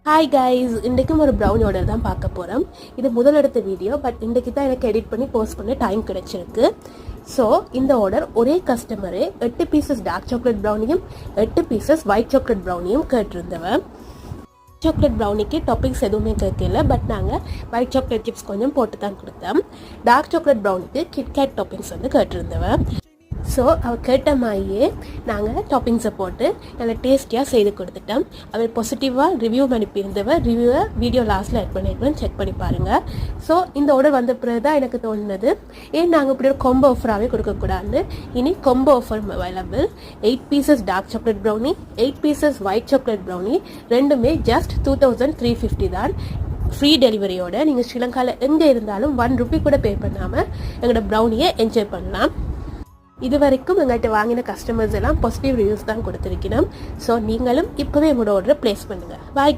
Hi guys, இன்றைக்கும் ஒரு brownie order தான் பார்க்க போகிறோம். இது முதலெடுத்த வீடியோ, பட் இன்றைக்கு தான் எனக்கு எடிட் பண்ணி போஸ்ட் பண்ண டைம் கிடைச்சிருக்கு. ஸோ இந்த ஆர்டர் ஒரே கஸ்டமரு 8 பீசஸ் டார்க் சாக்லேட் ப்ரௌனியும் 8 பீசஸ் ஒயிட் சாக்லேட் ப்ரௌனியும் கேட்டிருந்தவன். சாக்லேட் ப்ரௌனிக்கு டாப்பிங்ஸ் எதுவுமே கேட்கல, பட் நாங்கள் ஒயிட் சாக்லேட் சிப்ஸ் கொஞ்சம் போட்டு தான் கொடுத்தோம். டார்க் சாக்லேட் ப்ரௌனிக்கு கிட்கேட் டாப்பிங்ஸ் வந்து கேட்டிருந்தவன். ஸோ அவள் கேட்ட மாதிரியே நாங்கள் டாப்பிங்ஸை போட்டு நல்லா டேஸ்டியாக செய்து கொடுத்துட்டோம். அவள் பாசிட்டிவாக ரிவ்யூ அனுப்பியிருந்தவன். ரிவ்யூவை வீடியோ லாஸ்ட்டில் ஆட் பண்ணியிருக்கேன், செக் பண்ணி பாருங்கள். ஸோ இந்த ஆர்டர் வந்த பிறகு தான் எனக்கு தோணுனது, ஏன் நாங்கள் இப்படி ஒரு கொம்போ ஆஃபராகவே கொடுக்கக்கூடாதுன்னு. இனி combo offer available. 8 pieces dark chocolate brownie, 8 pieces white chocolate brownie, ரெண்டுமே ஜஸ்ட் 2350 தான். ஃப்ரீ டெலிவரியோட நீங்கள் ஸ்ரீலங்காவில் எங்கே இருந்தாலும் ₹1 கூட பே பண்ணாமல் எங்களோட ப்ரௌனியை என்ஜாய் பண்ணலாம். இது வரைக்கும் எங்கள்கிட்ட வாங்கின கஸ்டமர்ஸ் எல்லாம் பாசிட்டிவ் ரிவ்யூஸ் தான் கொடுத்துருக்கணும். ஸோ நீங்களும் இப்போவே உங்களோட ஆர்டரை ப்ளேஸ் பண்ணுங்கள். பாய்.